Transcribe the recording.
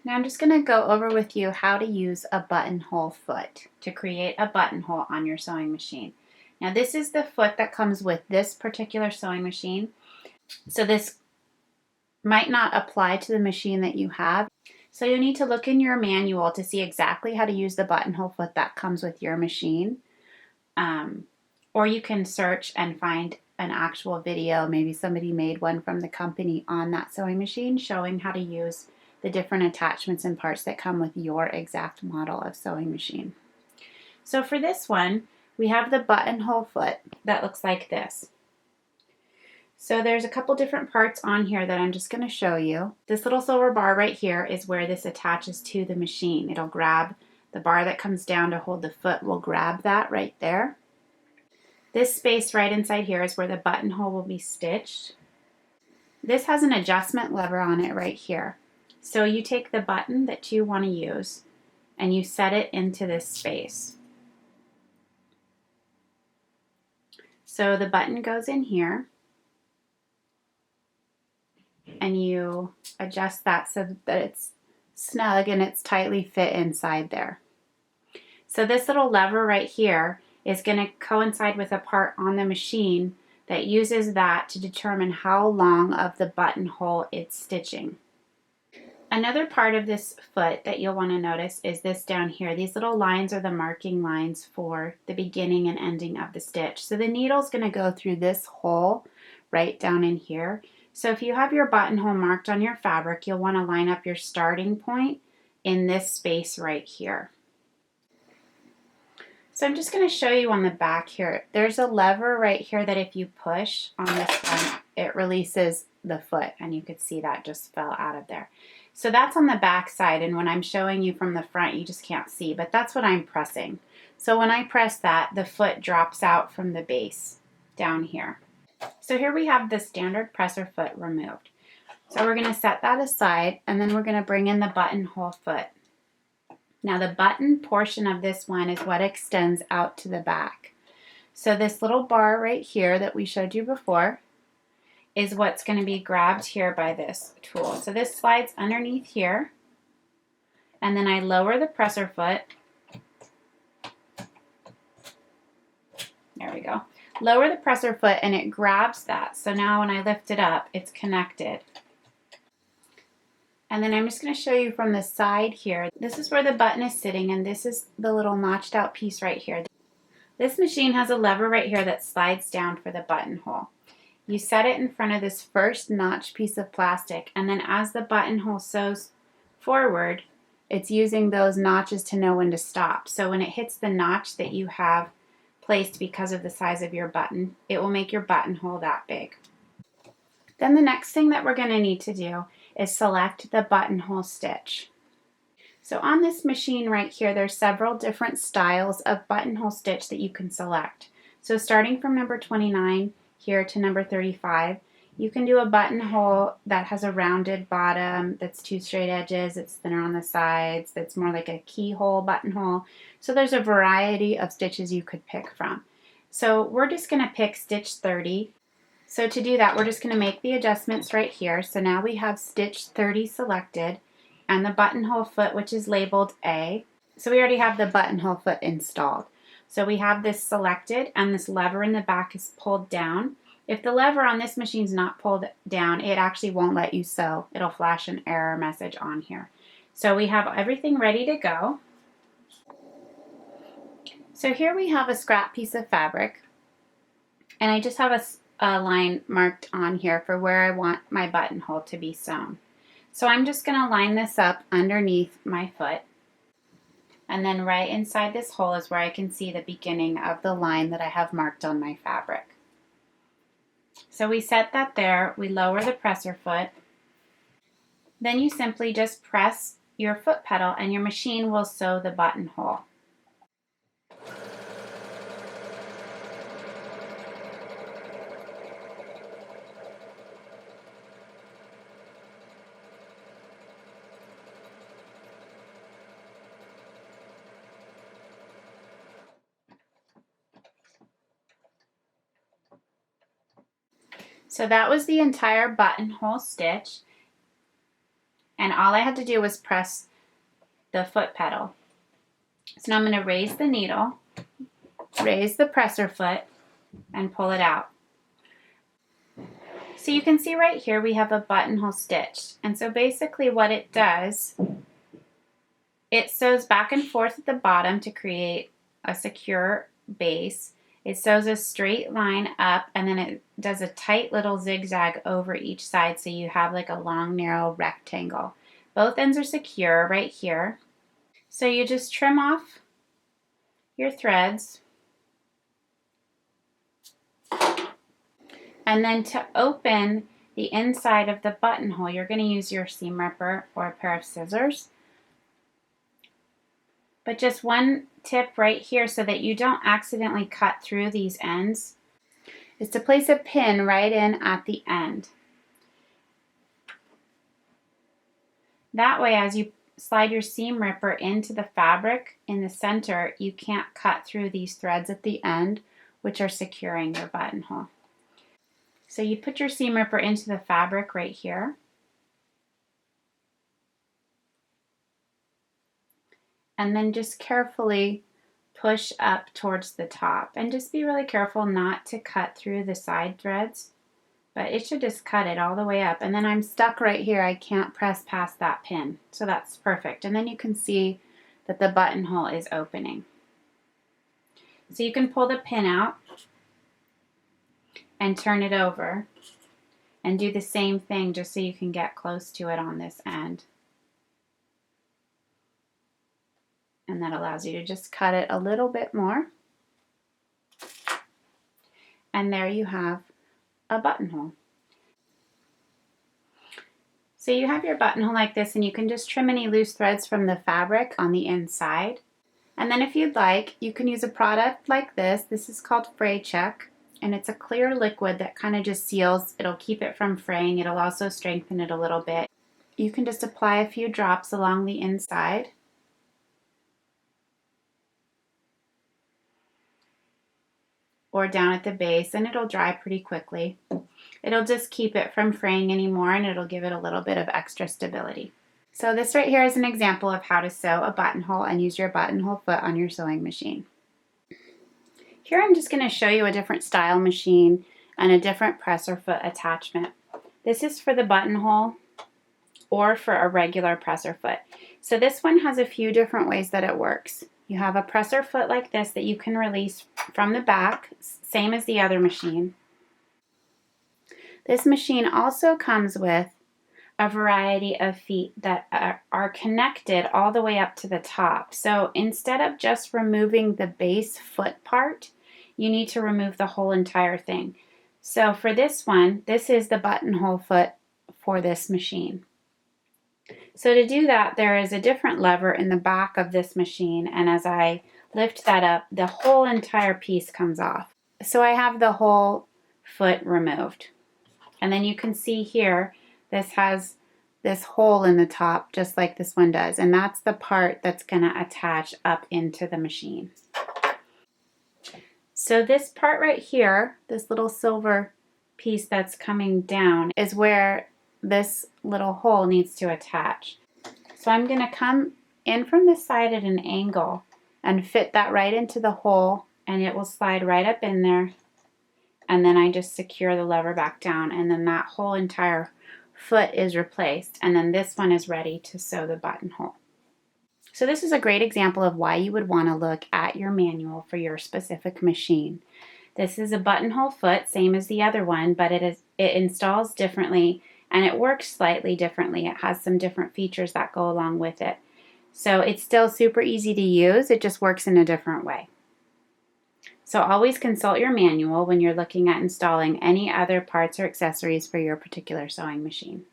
Now I'm just going to go over with you how to use a buttonhole foot to create a buttonhole on your sewing machine. Now this is the foot that comes with this particular sewing machine. So this might not apply to the machine that you have. So you'll need to look in your manual to see exactly how to use the buttonhole foot that comes with your machine. Or you can search and find an actual video. Maybe somebody made one from the company on that sewing machine showing how to use the different attachments and parts that come with your exact model of sewing machine. So for this one, we have the buttonhole foot that looks like this. So there's a couple different parts on here that I'm just going to show you. This little silver bar right here is where this attaches to the machine. It'll grab the bar that comes down to hold the foot, will grab that right there. This space right inside here is where the buttonhole will be stitched. This has an adjustment lever on it right here. So you take the button that you want to use and you set it into this space. So the button goes in here and you adjust that so that it's snug and it's tightly fit inside there. So this little lever right here is going to coincide with a part on the machine that uses that to determine how long of the buttonhole it's stitching. Another part of this foot that you'll want to notice is this down here. These little lines are the marking lines for the beginning and ending of the stitch. So the needle's going to go through this hole right down in here. So if you have your buttonhole marked on your fabric, you'll want to line up your starting point in this space right here. So I'm just going to show you on the back here. There's a lever right here that if you push on this one, it releases the foot, and you could see that just fell out of there. So that's on the back side, and when I'm showing you from the front, you just can't see, but that's what I'm pressing. So when I press that, the foot drops out from the base down here. So here we have the standard presser foot removed. So we're going to set that aside, and then we're going to bring in the buttonhole foot. Now the button portion of this one is what extends out to the back. So this little bar right here that we showed you before is what's going to be grabbed here by this tool. So this slides underneath here, and then I lower the presser foot. There we go. Lower the presser foot and it grabs that. So now when I lift it up, it's connected. And then I'm just going to show you from the side here. This is where the button is sitting, and this is the little notched out piece right here. This machine has a lever right here that slides down for the buttonhole. You set it in front of this first notched piece of plastic, and then as the buttonhole sews forward, it's using those notches to know when to stop. So when it hits the notch that you have placed because of the size of your button, it will make your buttonhole that big. Then the next thing that we're going to need to do is select the buttonhole stitch. So on this machine right here, there's several different styles of buttonhole stitch that you can select. So starting from number 29 here to number 35, you can do a buttonhole that has a rounded bottom, that's two straight edges, it's thinner on the sides, that's more like a keyhole buttonhole. So there's a variety of stitches you could pick from. So we're just going to pick stitch 30. So to do that, we're just going to make the adjustments right here. So now we have stitch 30 selected and the buttonhole foot, which is labeled A. So we already have the buttonhole foot installed. So we have this selected, and this lever in the back is pulled down. If the lever on this machine is not pulled down, it actually won't let you sew. It'll flash an error message on here. So we have everything ready to go. So here we have a scrap piece of fabric, and I just have a line marked on here for where I want my buttonhole to be sewn. So I'm just going to line this up underneath my foot, and then right inside this hole is where I can see the beginning of the line that I have marked on my fabric. So we set that there, we lower the presser foot, then you simply just press your foot pedal and your machine will sew the buttonhole. So that was the entire buttonhole stitch. And all I had to do was press the foot pedal. So now I'm going to raise the needle, raise the presser foot, and pull it out. So you can see right here we have a buttonhole stitch. And so basically what it does, it sews back and forth at the bottom to create a secure base. It sews a straight line up, and then it does a tight little zigzag over each side, so you have like a long narrow rectangle. Both ends are secure right here. So you just trim off your threads, and then to open the inside of the buttonhole, you're going to use your seam ripper or a pair of scissors. But just one tip right here so that you don't accidentally cut through these ends is to place a pin right in at the end. That way, as you slide your seam ripper into the fabric in the center, you can't cut through these threads at the end, which are securing your buttonhole. So you put your seam ripper into the fabric right here. And then just carefully push up towards the top. And just be really careful not to cut through the side threads, but it should just cut it all the way up. And then I'm stuck right here. I can't press past that pin. So that's perfect. And then you can see that the buttonhole is opening. So you can pull the pin out and turn it over and do the same thing just so you can get close to it on this end. And that allows you to just cut it a little bit more. And there you have a buttonhole. So you have your buttonhole like this, and you can just trim any loose threads from the fabric on the inside. And then if you'd like, you can use a product like this. This is called Fray Check, and it's a clear liquid that kind of just seals. It'll keep it from fraying. It'll also strengthen it a little bit. You can just apply a few drops along the inside. Or down at the base, and it'll dry pretty quickly. It'll just keep it from fraying anymore, and it'll give it a little bit of extra stability. So this right here is an example of how to sew a buttonhole and use your buttonhole foot on your sewing machine. Here I'm just going to show you a different style machine and a different presser foot attachment. This is for the buttonhole or for a regular presser foot. So this one has a few different ways that it works. You have a presser foot like this that you can release from the back, same as the other machine. This machine also comes with a variety of feet that are connected all the way up to the top. So instead of just removing the base foot part, you need to remove the whole entire thing. So for this one, this is the buttonhole foot for this machine. So to do that, there is a different lever in the back of this machine, and as I lift that up, the whole entire piece comes off. So I have the whole foot removed. And then you can see here, this has this hole in the top, just like this one does, and that's the part that's going to attach up into the machine. So this part right here, this little silver piece that's coming down, is where this little hole needs to attach. So I'm going to come in from this side at an angle and fit that right into the hole, and it will slide right up in there, and then I just secure the lever back down, and then that whole entire foot is replaced, and then this one is ready to sew the buttonhole. So this is a great example of why you would want to look at your manual for your specific machine. This is a buttonhole foot, same as the other one, but it installs differently and it works slightly differently. It has some different features that go along with it. So it's still super easy to use, it just works in a different way. So always consult your manual when you're looking at installing any other parts or accessories for your particular sewing machine.